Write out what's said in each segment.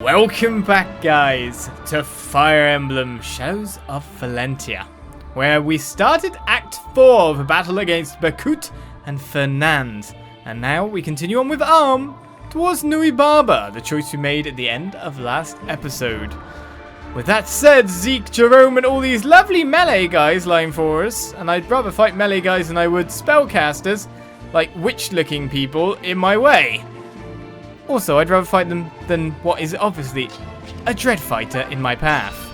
Welcome back, guys, to Fire Emblem Shadows of Valentia, where we started Act 4 of a battle against Berkut and Fernand, and now we continue on with Arm towards Nui Baba, the choice we made at the end of last episode. With that said, Zeke, Jerome, and all these lovely melee guys lying for us, and I'd rather fight melee guys than I would spellcasters, like witch-looking people, in my way. Also, I'd rather fight them than what is obviously a dread fighter in my path.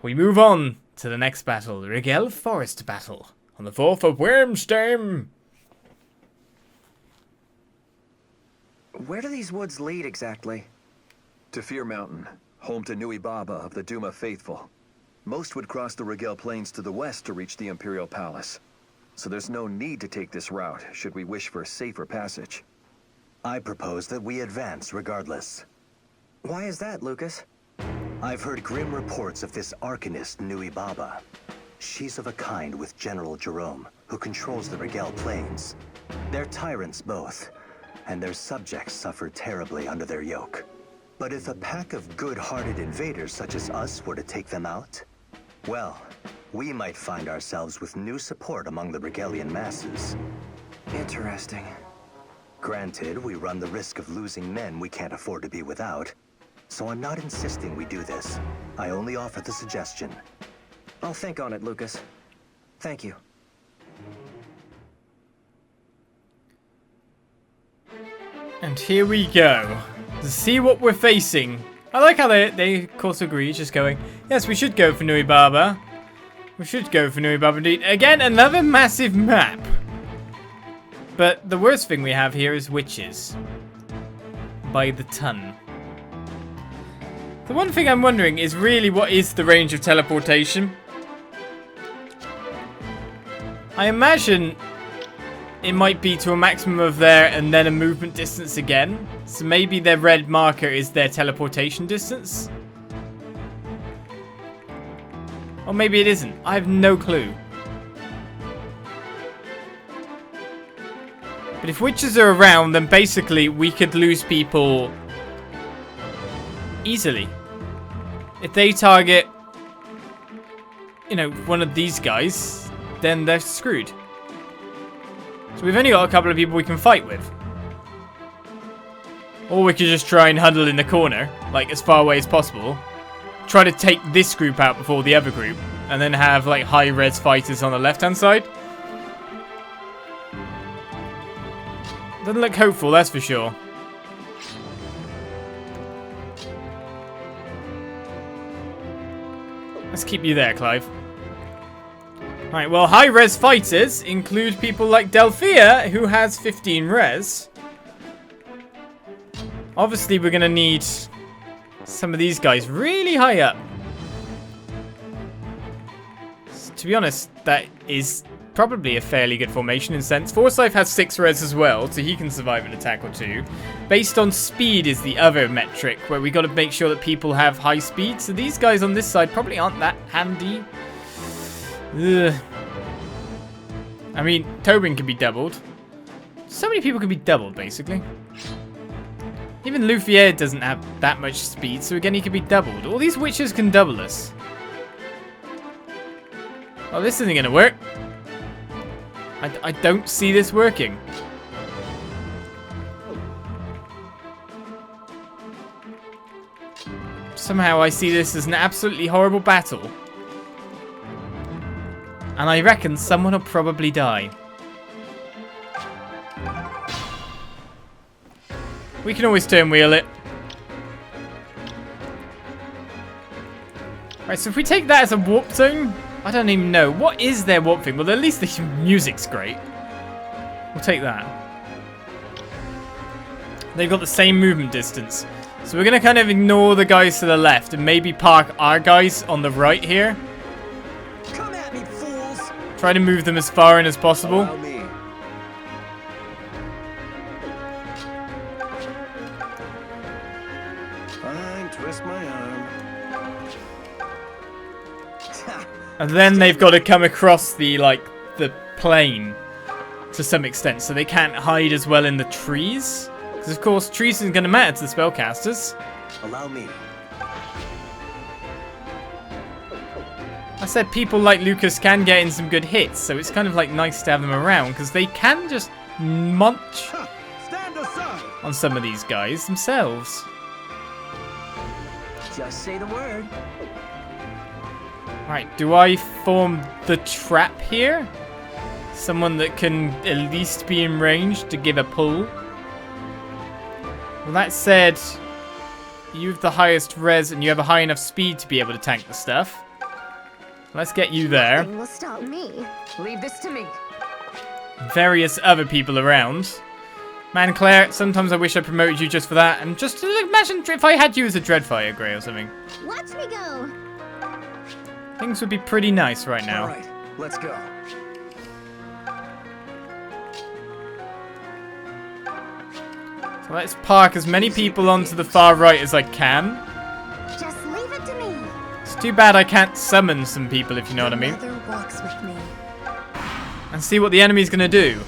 We move on to the next battle, the Rigel Forest battle, on the 4th of Wormstem. Where do these woods lead exactly? To Fear Mountain, home to Nui Baba of the Duma Faithful. Most would cross the Rigel Plains to the west to reach the Imperial Palace. So there's no need to take this route, should we wish for a safer passage. I propose that we advance regardless. Why is that, Lucas? I've heard grim reports of this Arcanist Nui Baba. She's of a kind with General Jerome, who controls the Rigel Plains. They're tyrants both, and their subjects suffer terribly under their yoke. But if a pack of good-hearted invaders such as us were to take them out, well, we might find ourselves with new support among the Rigelian masses. Interesting. Granted, we run the risk of losing men we can't afford to be without, so I'm not insisting we do this. I only offer the suggestion. I'll think on it, Lucas. Thank you. And here we go, to see what we're facing. I like how they of course agree, just going, yes, we should go for Nui Baba. We should go for Nui Baba indeed. Again, another massive map. But the worst thing we have here is witches. By the ton. The one thing I'm wondering is really what is the range of teleportation? I imagine it might be to a maximum of there and then a movement distance again. So maybe their red marker is their teleportation distance. Or maybe it isn't. I have no clue. But if witches are around, then basically we could lose people easily. If they target, you know, one of these guys, then they're screwed. So we've only got a couple of people we can fight with. Or we could just try and huddle in the corner, like as far away as possible. Try to take this group out before the other group, and then have like high-res fighters on the left-hand side. Doesn't look hopeful, that's for sure. Let's keep you there, Clive. Alright, well, high-res fighters include people like Delphia, who has 15 res. Obviously, we're going to need some of these guys really high up. So, to be honest, that is probably a fairly good formation in sense. Forsyth has 6 res as well, so he can survive an attack or two. Based on speed is the other metric, where we got to make sure that people have high speed. So these guys on this side probably aren't that handy. Ugh. I mean, Tobin can be doubled. So many people can be doubled, basically. Even Luthier doesn't have that much speed, so again, he can be doubled. All these witches can double us. Oh, this isn't going to work. I don't see this working. Somehow I see this as an absolutely horrible battle. And I reckon someone will probably die. We can always turn wheel it. Right, so if we take that as a warp zone, I don't even know. What is their warp thing? Well, at least the music's great. We'll take that. They've got the same movement distance. So we're going to kind of ignore the guys to the left and maybe park our guys on the right here. Come at me, fools! Try to move them as far in as possible. Allow me. Fine, twist my arm. And then they've got to come across the, like, the plane to some extent. So they can't hide as well in the trees. Because, of course, trees isn't going to matter to the spellcasters. Allow me. I said people like Lucas can get in some good hits, so it's kind of like nice to have them around because they can just munch Stand aside! on some of these guys themselves. Just say the word. Right, do I form the trap here? Someone that can at least be in range to give a pull? Well, that said, you have the highest res and you have a high enough speed to be able to tank the stuff. Let's get you there. Nothing will stop me. Leave this to me. Various other people around. Man, Claire, sometimes I wish I promoted you just for that. And just imagine if I had you as a Dreadfire Grey or something. Watch me go. Things would be pretty nice right now. All right, let's go. So let's park as many people onto the far right as I can. Just leave it to me. It's too bad I can't summon some people, if you know what I mean. Mother walks with me. And see what the enemy's gonna do.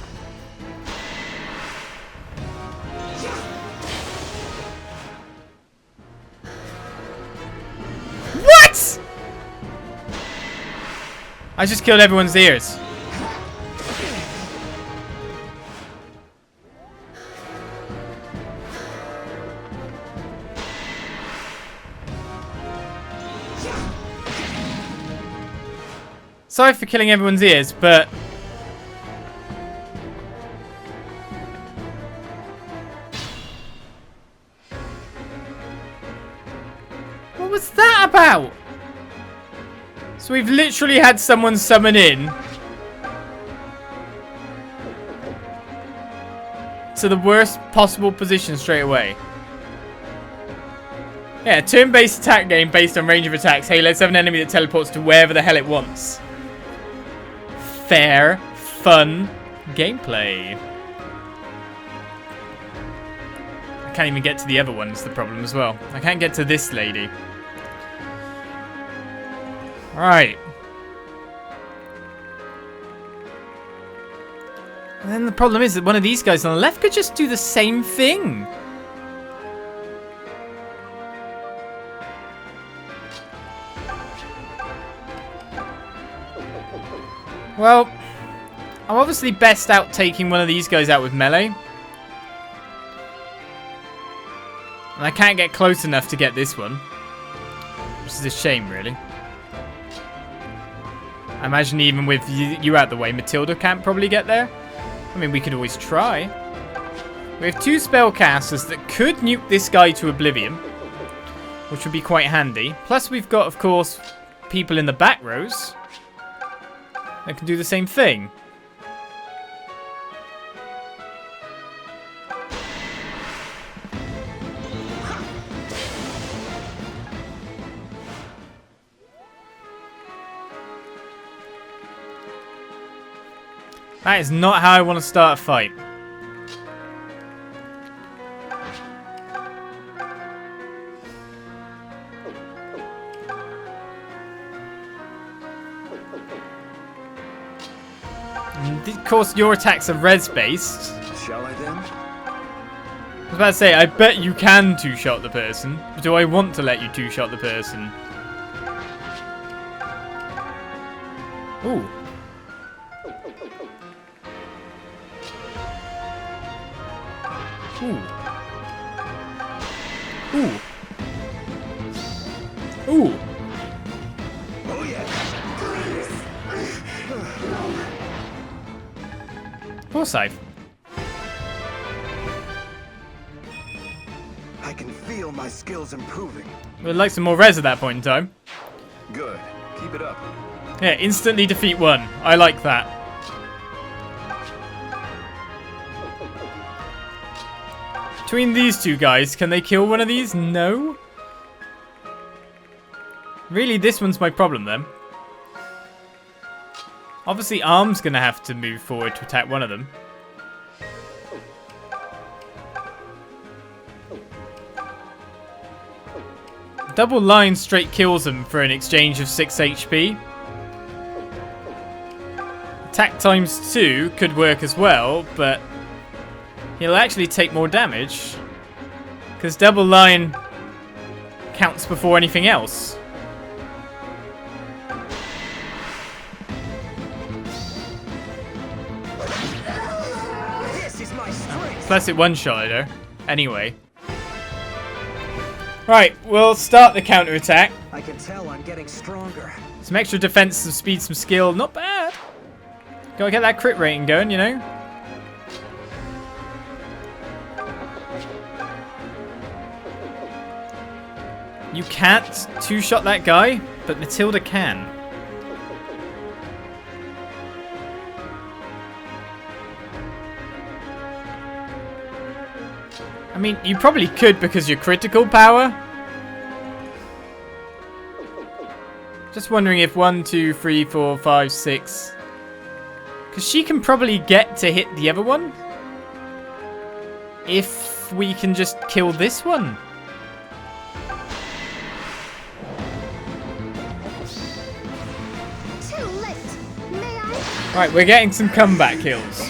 What?! I just killed everyone's ears. Sorry for killing everyone's ears, but what was that about? So we've literally had someone summon in to the worst possible position straight away. Yeah, turn-based attack game based on range of attacks. Hey, let's have an enemy that teleports to wherever the hell it wants. Fair, fun gameplay. I can't even get to the other one, is the problem as well. I can't get to this lady. Alright. And then the problem is that one of these guys on the left could just do the same thing. Well, I'm obviously best out taking one of these guys out with melee. And I can't get close enough to get this one. Which is a shame, really. I imagine even with you out the way, Matilda can't probably get there. I mean, we could always try. We have two spellcasters that could nuke this guy to oblivion. Which would be quite handy. Plus, we've got, of course, people in the back rows that can do the same thing. That is not how I want to start a fight. Of course, your attacks are res-based. Shall I then? I was about to say, I bet you can two-shot the person. But do I want to let you two-shot the person? Ooh. Ooh. Ooh. Ooh. Oh yeah. Poor save. I can feel my skills improving. We'd like some more res at that point in time. Good. Keep it up. Yeah, instantly defeat one. I like that. Between these two guys, can they kill one of these? No. Really, this one's my problem then. Obviously, Arm's going to have to move forward to attack one of them. Double line straight kills him for an exchange of 6 HP. Attack times 2 could work as well, but he'll actually take more damage. Because double line counts before anything else. This is my strength. Plus it one-shotted her. Anyway. Right, we'll start the counter-attack. I can tell I'm getting stronger. Some extra defense, some speed, some skill. Not bad. Gotta get that crit rating going, you know? You can't two-shot that guy, but Matilda can. I mean, you probably could because your critical power. Just wondering if 1, 2, 3, 4, 5, 6. Because she can probably get to hit the other one. If we can just kill this one. Too late. May I? Right, we're getting some comeback kills.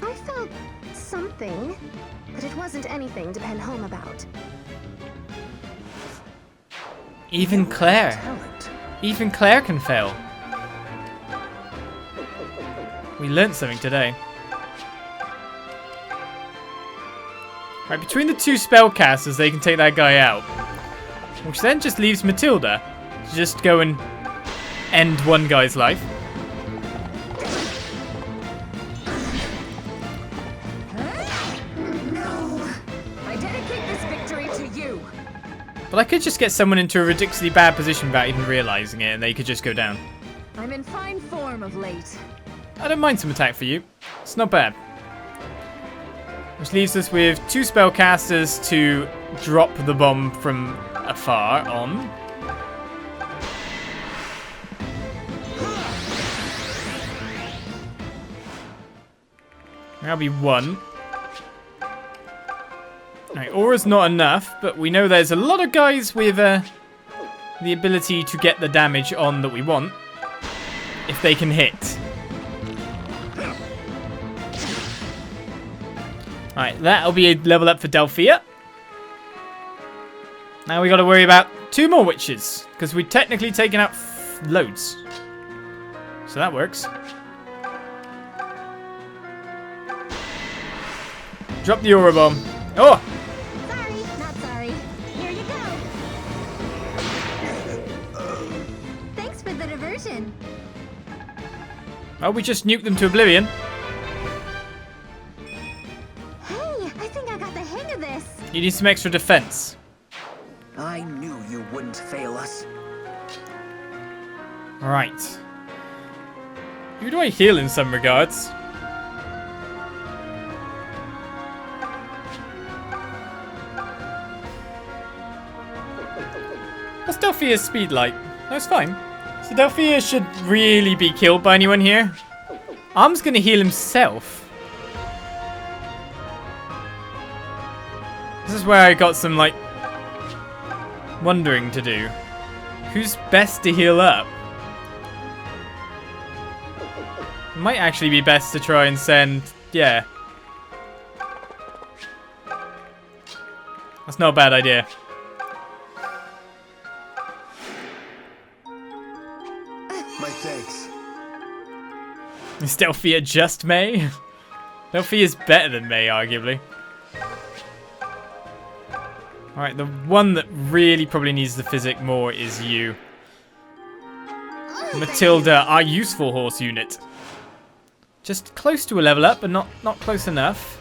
I felt something, but it wasn't anything to pen home about. Even Claire. Talent. Even Claire can fail. We learnt something today. Right, between the two spellcasters, they can take that guy out. Which then just leaves Matilda to just go and end one guy's life. No. I dedicate this victory to you. But I could just get someone into a ridiculously bad position without even realising it, and they could just go down. I'm in fine form of late. I don't mind some attack for you. It's not bad. Which leaves us with two spellcasters to drop the bomb from afar on. That'll be one. Right, aura's not enough, but we know there's a lot of guys with the ability to get the damage on that we want. If they can hit. Alright, that'll be a level up for Delphia. Now we got to worry about 2 more witches, because we've technically taken out loads. So that works. Drop the aura bomb. Oh! Sorry, not sorry. Here you go. Thanks for the diversion. Oh, we just nuked them to oblivion. Hey, I think I got the hang of this. You need some extra defense. I knew you wouldn't fail us. Right. Who do I heal in some regards? What's Delphia's speed like? No, it's fine. So Delphia should really be killed by anyone here. Arm's gonna heal himself. This is where I got some, like, wondering to do. Who's best to heal up? It might actually be best to try and send... Yeah. That's not a bad idea. My thanks. Is Delphia just May? Delphia's better than May, arguably. Alright, the one that really probably needs the physic more is you. Matilda, our useful horse unit. Just close to a level up, but not close enough.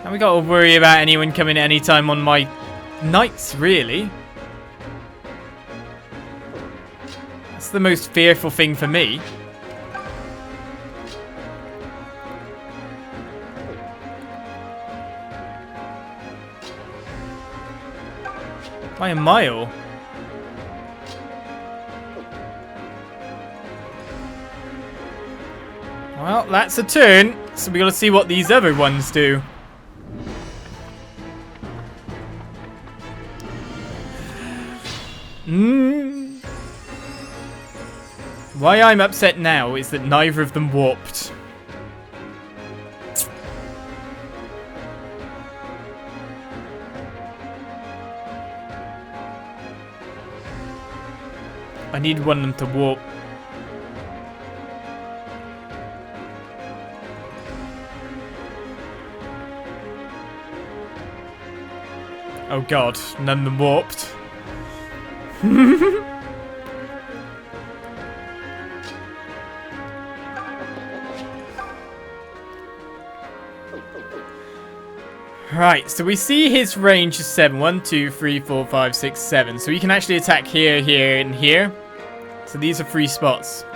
And we got to worry about anyone coming at any time on my knights, really. That's the most fearful thing for me. By a mile. Well, that's a turn, so we gotta see what these other ones do. Why I'm upset now is that neither of them warped. I need one of them to warp. Oh god, none of them warped. Right, so we see his range is 7. 1, 2, 3, 4, 5, 6, 7. So he can actually attack here, here, and here. So these are 3 spots.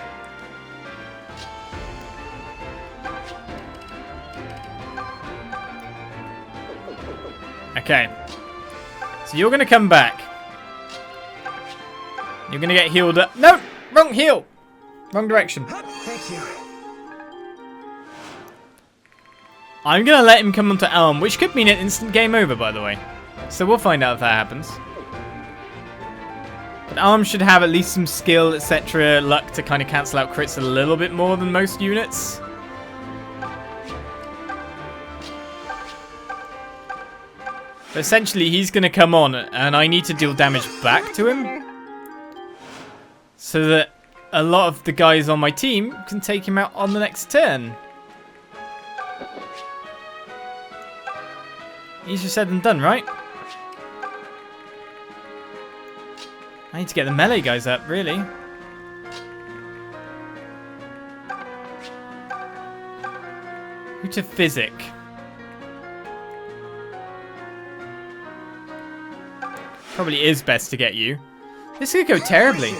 Okay. So you're going to come back. You're going to get healed up. No! Wrong heal! Wrong direction. Thank you. I'm going to let him come onto Elm, which could mean an instant game over, by the way. So we'll find out if that happens. But Elm should have at least some skill, etc., luck to kind of cancel out crits a little bit more than most units. But essentially, he's going to come on, and I need to deal damage back to him. So that a lot of the guys on my team can take him out on the next turn. Easier said than done, right? I need to get the melee guys up, really. Who to physic? Probably is best to get you. This could go terribly.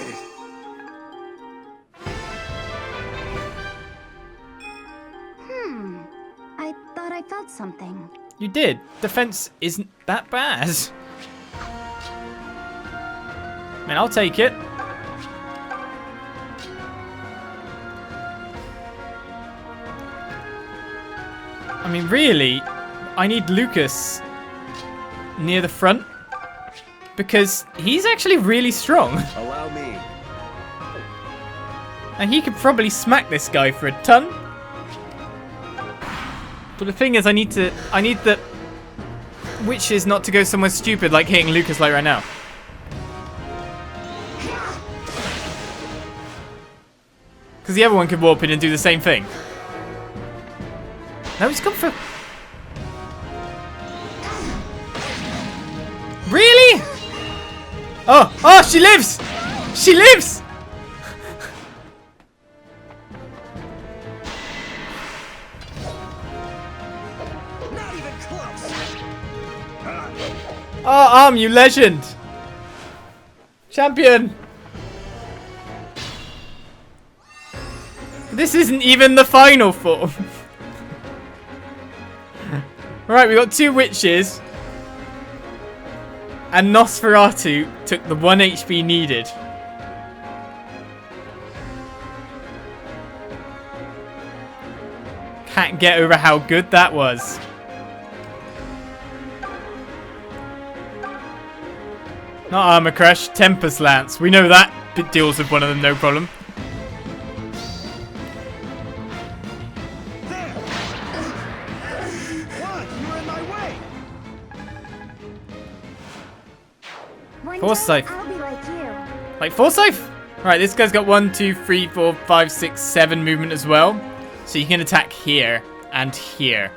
I thought I felt something. You did. Defense isn't that bad. I mean, I'll take it. I mean, really, I need Lucas near the front because he's actually really strong. Allow me. And he could probably smack this guy for a ton. But the thing is, I need the witches not to go somewhere stupid like hitting Lucas like right now. Because the other one could warp in and do the same thing. No, he's gone for... Really? Oh, she lives! She lives! Not even close. Oh, you legend! Champion! This isn't even the final form. Right, we got 2 witches. And Nosferatu took the 1 HP needed. Can't get over how good that was. Not Armor Crush, Tempest Lance. We know that it deals with one of them, no problem. Forsyth. I'll be like you. Like Forsyth? Right, this guy's got 1, 2, 3, 4, 5, 6, 7 movement as well. So you can attack here and here.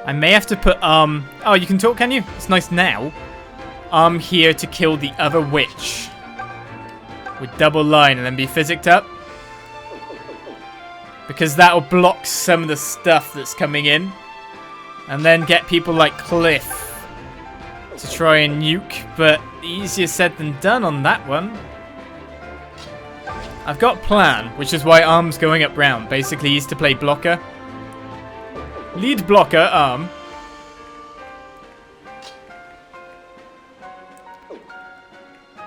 I may have to put, oh, you can talk, can you? It's nice now. Here to kill the other witch. With double line and then be physicked up. Because that'll block some of the stuff that's coming in. And then get people like Cliff to try and nuke. But easier said than done on that one. I've got plan, which is why Arm's going up round. Basically, he's to play blocker. Lead blocker, Arm.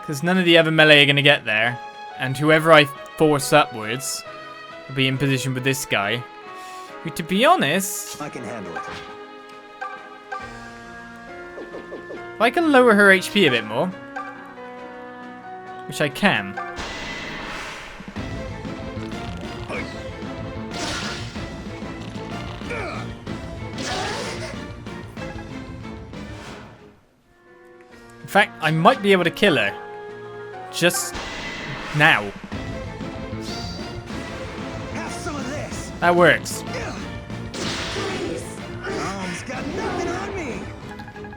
Because none of the other melee are going to get there. And whoever I force upwards will be in position with this guy. Who, to be honest... I can handle it. If I can lower her HP a bit more, which I can. In fact, I might be able to kill her. Just now. Have some of this. That works. Mom's got nothing on me.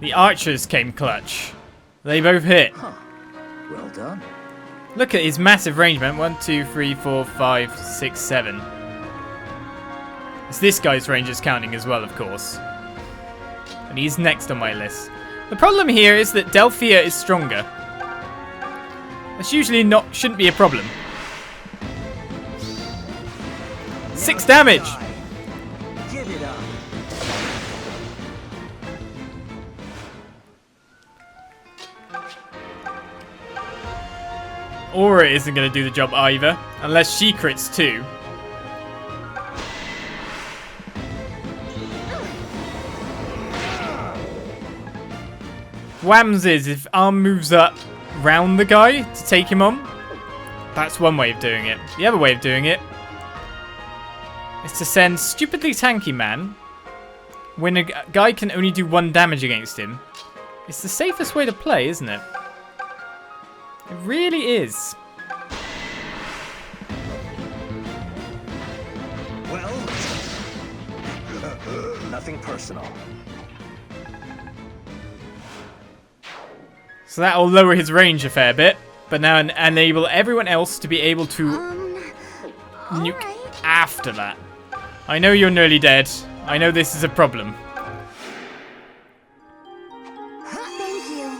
The archers came clutch. They both hit. Well done. Look at his massive range, man. 1, 2, 3, 4, 5, 6, 7. It's this guy's range is counting as well, of course. And he's next on my list. The problem here is that Delphia is stronger. That's usually shouldn't be a problem. 6 damage! Give it up. Aura isn't going to do the job either, unless she crits too. Whams is if arm moves up round the guy to take him on. That's one way of doing it. The other way of doing it is to send stupidly tanky man when a guy can only do 1 damage against him. It's the safest way to play, isn't it? It really is. Well, nothing personal. So that'll lower his range a fair bit, but now enable everyone else to be able to nuke alright. after that. I know you're nearly dead. I know this is a problem. Thank you.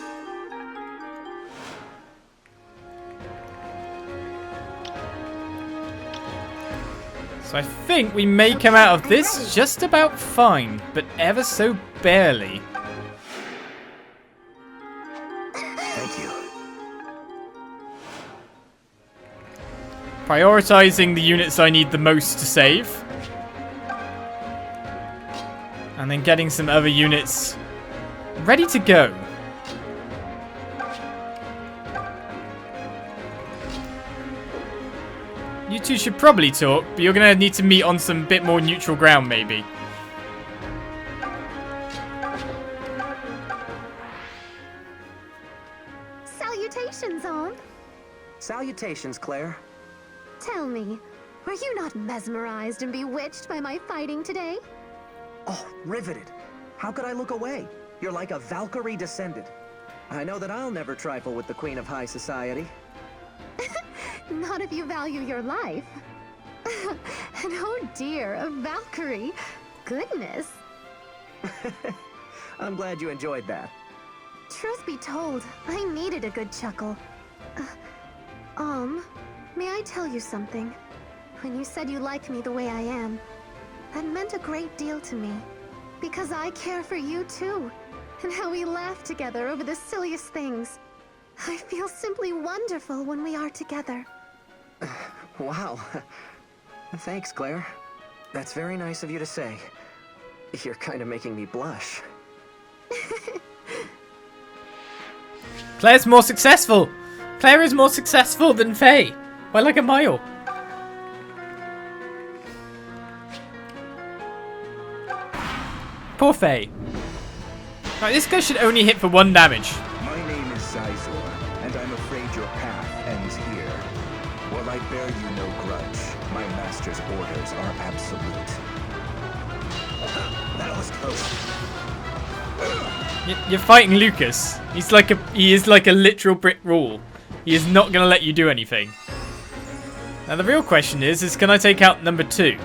So I think we may come out of this just about fine, but ever so barely. Thank you. Prioritizing the units I need the most to save. And then getting some other units ready to go. You two should probably talk, but you're going to need to meet on some bit more neutral ground maybe. Salutations, Om. Salutations, Claire. Tell me, were you not mesmerized and bewitched by my fighting today? Oh, riveted. How could I look away? You're like a Valkyrie descended. I know that I'll never trifle with the Queen of High Society. Not if you value your life. And oh dear, a Valkyrie. Goodness. I'm glad you enjoyed that. Truth be told, I needed a good chuckle. May I tell you something? When you said you liked me the way I am, that meant a great deal to me. Because I care for you too, and how we laugh together over the silliest things. I feel simply wonderful when we are together. Wow. Thanks, Claire. That's very nice of you to say. You're kind of making me blush. Claire's more successful! Claire is more successful than Faye! By like a mile. Poor Faye. Right, this guy should only hit for 1 damage. My name is Zizor, and I'm afraid your path ends here. While I bear you no grudge, my master's orders are absolute. That was close. You're fighting Lucas. He is like a literal brick wall. He is not going to let you do anything. Now the real question is can I take out number 2?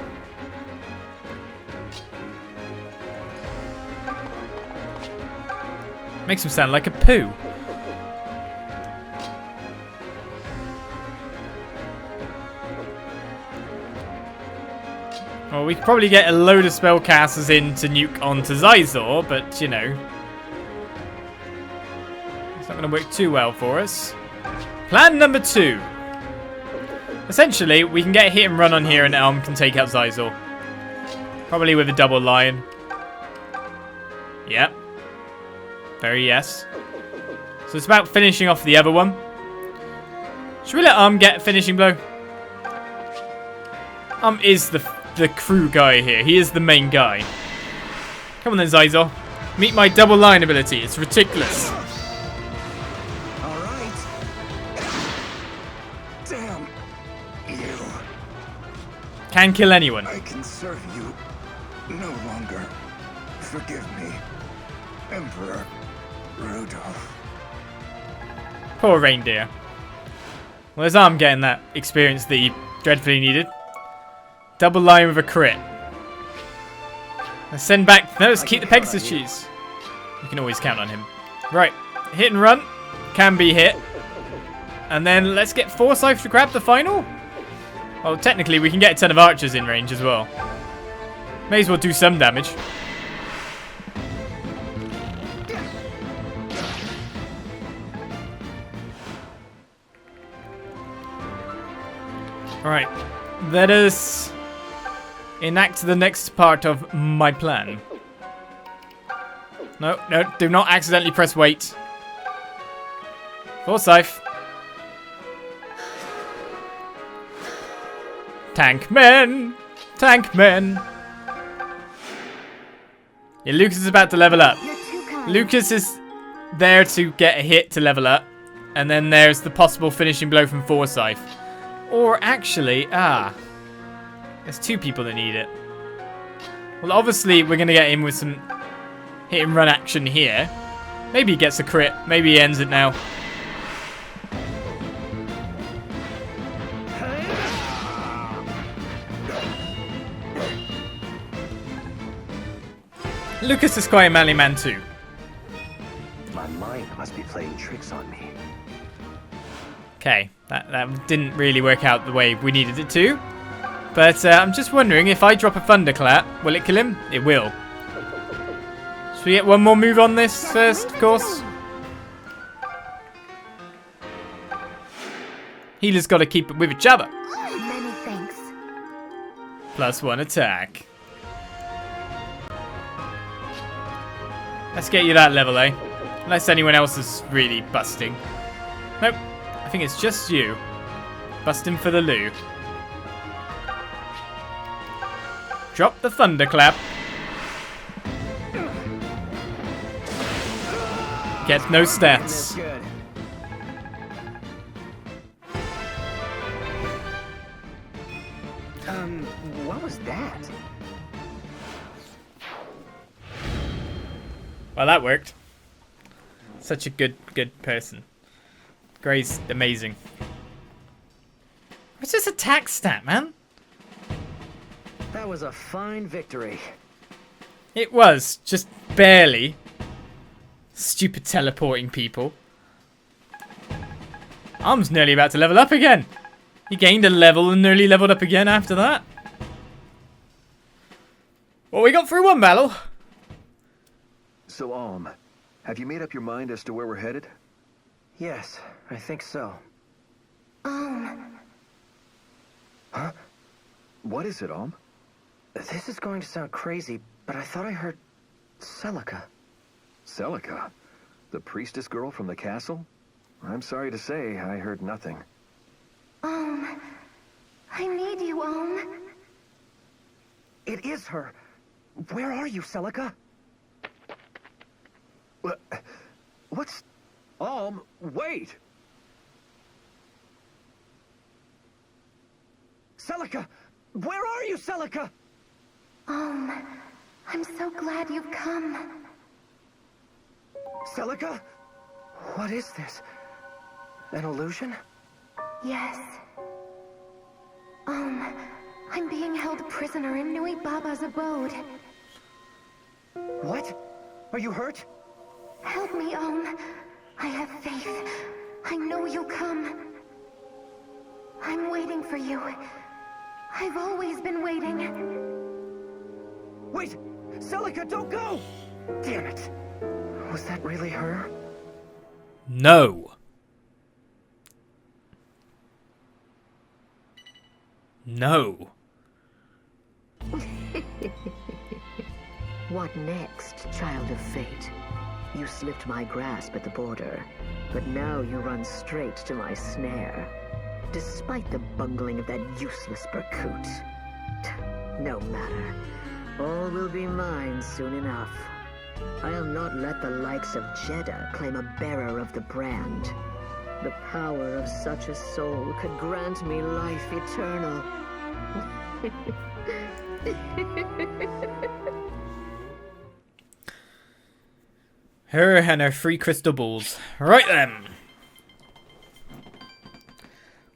Makes him sound like a poo. Well, we could probably get a load of spellcasters in to nuke onto Zizor, but, you know, it's not going to work too well for us. Plan number 2. Essentially, we can get a hit and run on here and Elm can take out Zizor. Probably with a double lion. Yep. Very yes. So it's about finishing off the other one. Should we let get a finishing blow? Is the crew guy here. He is the main guy. Come on then, Zyzor. Meet my double line ability. It's ridiculous. All right. Damn you. Can kill anyone. I can serve you no longer. Forgive me, Emperor Rudolph. Poor reindeer. Well, there's Arm getting that experience that he dreadfully needed. Double line with a crit. Let's send back. No, let's keep the Pegasus cheese. You can always count on him. Right. Hit and run. Can be hit. And then let's get Forsyth to grab the final. Well, technically, we can get a ton of archers in range as well. May as well do some damage. Alright, let us enact the next part of my plan. No, no, do not accidentally press wait. Forsyth. Tank men! Tank men! Yeah, Lucas is about to level up. Lucas is there to get a hit to level up. And then there's the possible finishing blow from Forsyth. Or actually, there's two people that need it. Well, obviously, we're going to get him with some hit and run action here. Maybe he gets a crit. Maybe he ends it now. Lucas is quite a manly man too. My mind must be playing tricks on me. Okay, that didn't really work out the way we needed it to. But I'm just wondering, if I drop a thunderclap, will it kill him? It will. Should we get one more move on this first, of course? Healers got to keep it with each other. Many thanks. +1 attack. Let's get you that level, eh? Unless anyone else is really busting. Nope. I think it's just you. Busting for the loo. Drop the thunderclap. Get no stats. Good. What was that? Well, that worked. Such a good person. Gray's amazing. What's this attack stat, man? That was a fine victory. It was, just barely. Stupid teleporting people. Arm's nearly about to level up again. He gained a level and nearly leveled up again after that. Well, we got through one battle. So, have you made up your mind as to where we're headed? Yes, I think so. Huh? What is it, This is going to sound crazy, but I thought I heard Celica. Celica? The priestess girl from the castle? I'm sorry to say, I heard nothing. I need you, It is her. Where are you, Celica? What's... wait! Celica! Where are you, Celica? I'm so glad you've come. Celica? What is this? An illusion? Yes. I'm being held prisoner in Nui Baba's abode. What? Are you hurt? Help me, I have faith. I know you'll come. I'm waiting for you. I've always been waiting. Wait! Celica, don't go! Damn it. Was that really her? No. No. What next, child of fate? You slipped my grasp at the border, but now you run straight to my snare. Despite the bungling of that useless Berkut. No matter. All will be mine soon enough. I'll not let the likes of Jeddah claim a bearer of the brand. The power of such a soul could grant me life eternal. Her and her 3 crystal balls. Right then.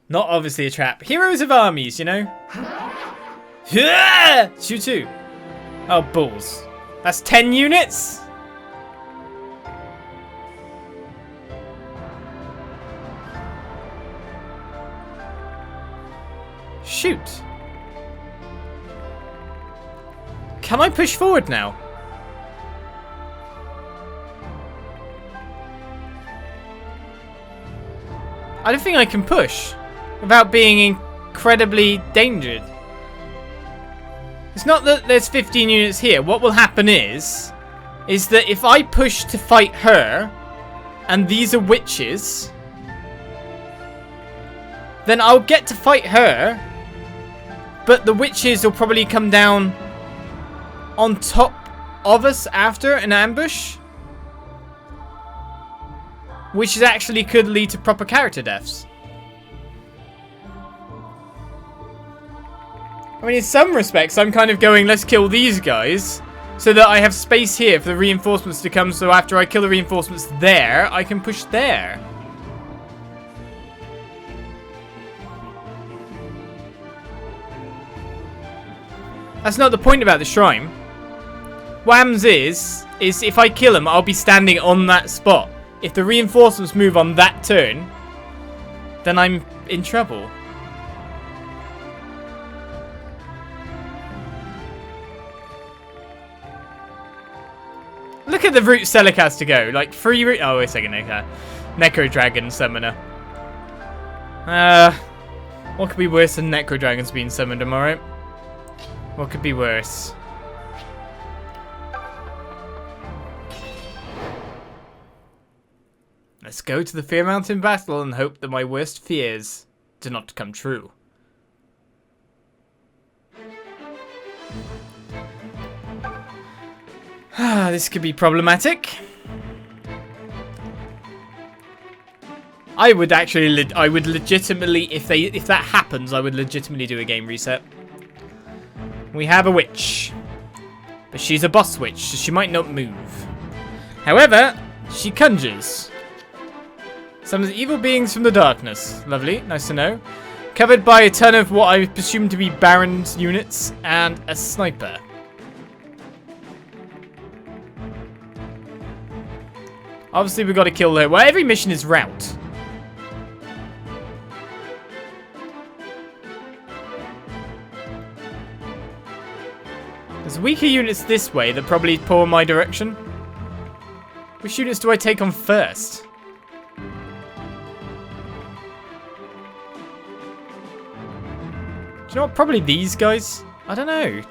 Not obviously a trap. Heroes of armies, you know? Shoot 2. Oh, balls. That's 10 units? Shoot. Can I push forward now? I don't think I can push without being incredibly endangered. It's not that there's 15 units here. What will happen is that if I push to fight her, and these are witches, then I'll get to fight her, but the witches will probably come down on top of us after an ambush, which is actually could lead to proper character deaths. I mean, in some respects, I'm kind of going, let's kill these guys, so that I have space here for the reinforcements to come, so after I kill the reinforcements there, I can push there. That's not the point about the shrine. What happens is if I kill him, I'll be standing on that spot. If the reinforcements move on that turn, then I'm in trouble. Look at the route Selleck has to go. Like, 3 route. Oh, wait a second. Okay. Necro Dragon Summoner. What could be worse than Necro Dragons being summoned, am I right? What could be worse? Let's go to the Fear Mountain battle and hope that my worst fears do not come true. This could be problematic. I would legitimately, if that happens, I would legitimately do a game reset. We have a witch, but she's a boss witch, so she might not move. However, she conjures. Summons evil beings from the darkness. Lovely, nice to know. Covered by a ton of what I presume to be Baron's units and a sniper. Obviously, we've got to kill her. Well, every mission is route. There's weaker units this way that probably pull in my direction. Which units do I take on first? Do you know what? Probably these guys. I don't know.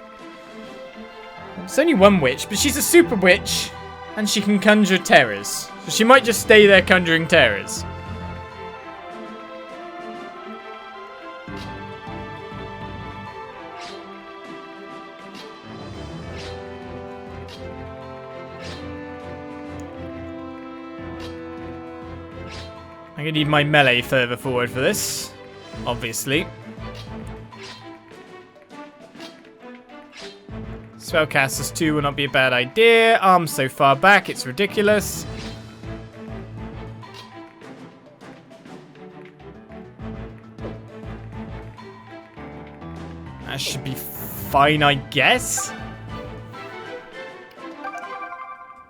It's only one witch, but she's a super witch. And she can conjure terrors. So she might just stay there conjuring terrors. I'm going to need my melee further forward for this, obviously. Spellcasters 2 will not be a bad idea. Arms so far back, it's ridiculous. That should be fine, I guess.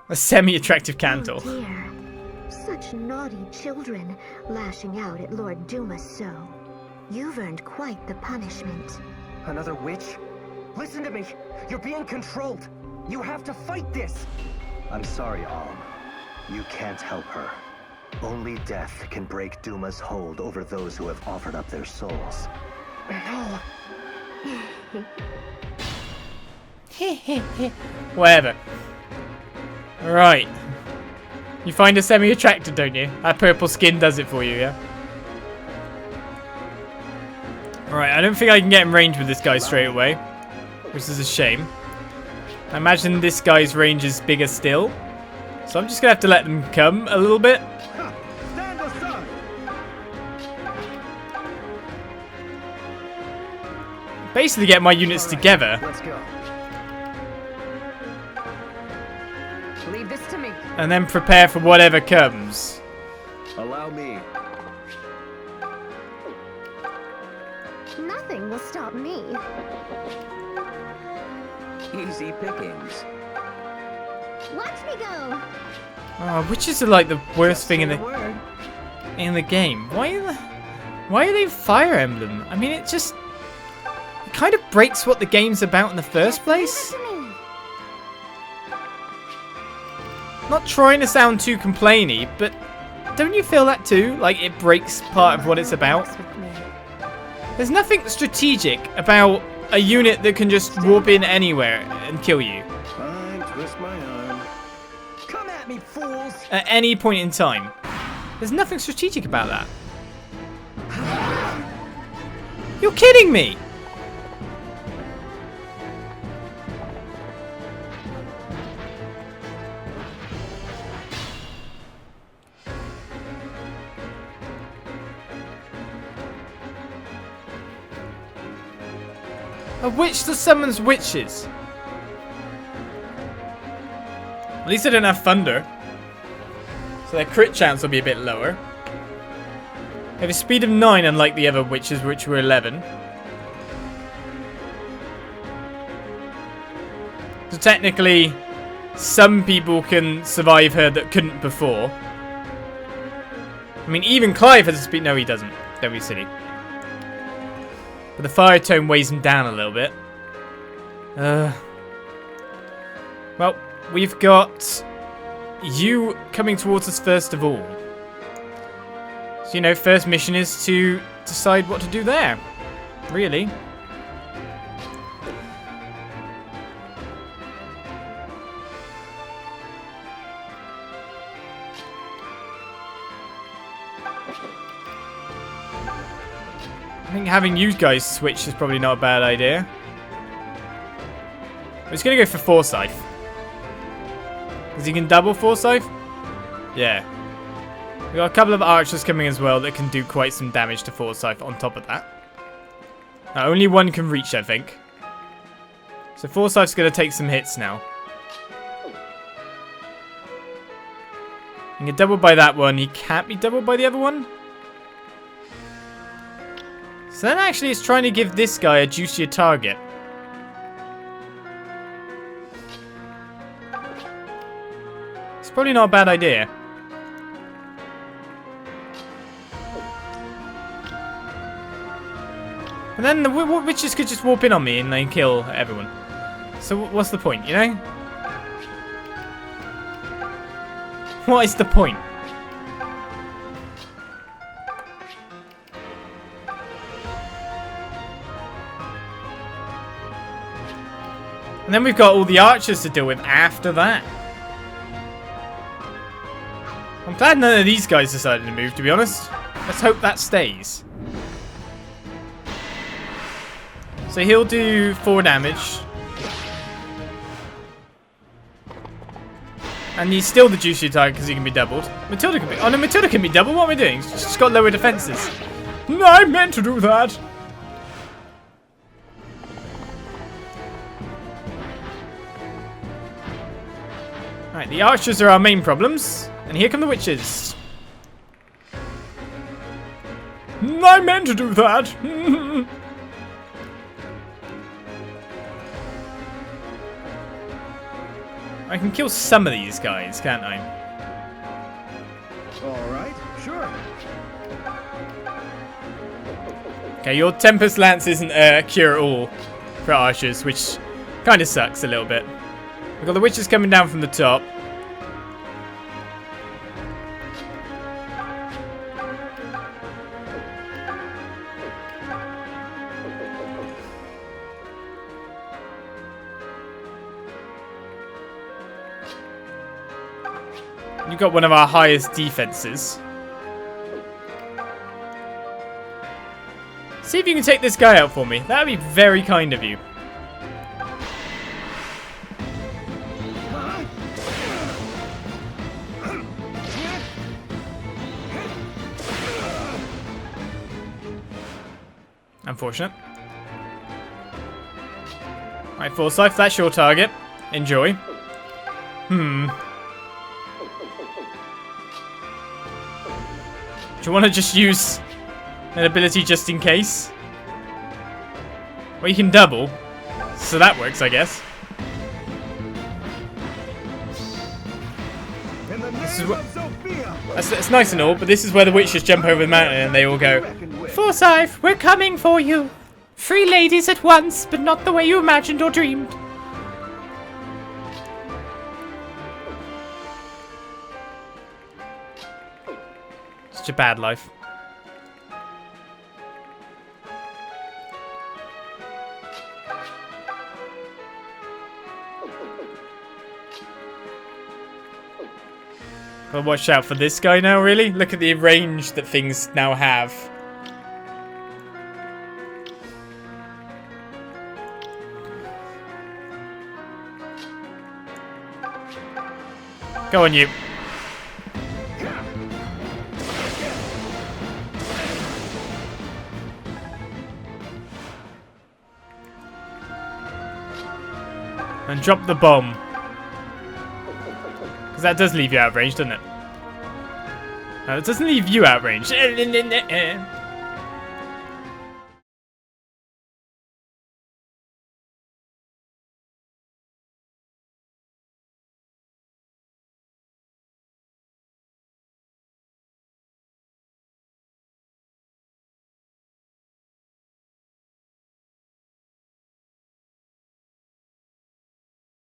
A semi-attractive candle. Oh dear. Such naughty children, lashing out at Lord Duma so. You've earned quite the punishment. Another witch? Listen to me! You're being controlled! You have to fight this! I'm sorry, Alm. You can't help her. Only death can break Duma's hold over those who have offered up their souls. No! Whatever. Right. You find her semi-attractive, don't you? That purple skin does it for you, yeah? Alright, I don't think I can get in range with this guy straight away, which is a shame. I imagine this guy's range is bigger still, so I'm just going to have to let them come a little bit. Stand aside. Basically get my units together, Let's go. Leave this to me. and then prepare for whatever comes. Allow me. Nothing will stop me. Easy pickings. Watch me go. Oh, witches are like the worst thing in Say the word. game. Why are they Fire Emblem? I mean, it kind of breaks what the game's about in the first place. Leave it to me. Not trying to sound too complainy, but don't you feel that too? Like it breaks part of what it's about? Works with me. There's nothing strategic about a unit that can just warp in anywhere and kill you Fine, twist my arm. Come at me, fools! at any point in time. There's nothing strategic about that. You're kidding me! A witch that summons witches. At least they don't have thunder, so their crit chance will be a bit lower. They have a speed of 9, unlike the other witches, which were 11. So technically, some people can survive her that couldn't before. I mean, even Clive has a speed. No, he doesn't. Don't be silly. But the fire tome weighs him down a little bit. Well, we've got you coming towards us first of all. So, you know, first mission is to decide what to do there. Really. I think having you guys switch is probably not a bad idea. I was going to go for Forsyth. Because he can double Forsyth? Yeah. We've got a couple of archers coming as well that can do quite some damage to Forsyth on top of that. Now, only one can reach, I think. So Forsyth's going to take some hits now. He can double by that one. He can't be doubled by the other one. So then actually it's trying to give this guy a juicier target. It's probably not a bad idea. And then the witches could just warp in on me and then kill everyone. So what's the point, you know? What is the point? And then we've got all the archers to deal with after that. I'm glad none of these guys decided to move, to be honest. Let's hope that stays. So he'll do 4 damage. And he's still the juicier target because he can be doubled. Matilda can be... Oh no, Matilda can be doubled. What am I doing? She's got lower defenses. No, I meant to do that. Alright, the archers are our main problems. And here come the witches. I meant to do that. I can kill some of these guys, can't I? All right, sure. Okay, your Tempest Lance isn't a cure all for archers, which kind of sucks a little bit. We've got the witches coming down from the top. You've got one of our highest defenses. See if you can take this guy out for me. That would be very kind of you. Unfortunate. Right, Forsyth, that's your target. Enjoy. Do you want to just use an ability just in case? Well, you can double. So that works, I guess. This is that's nice and all, but this is where the witches jump over the mountain and they all go, Forsyth, we're coming for you. 3 ladies at once, but not the way you imagined or dreamed. Such a bad life. Gotta watch out for this guy now, really? Look at the range that things now have. Go on, you. And drop the bomb. Because that does leave you out of range, doesn't it? No, it doesn't leave you out of range.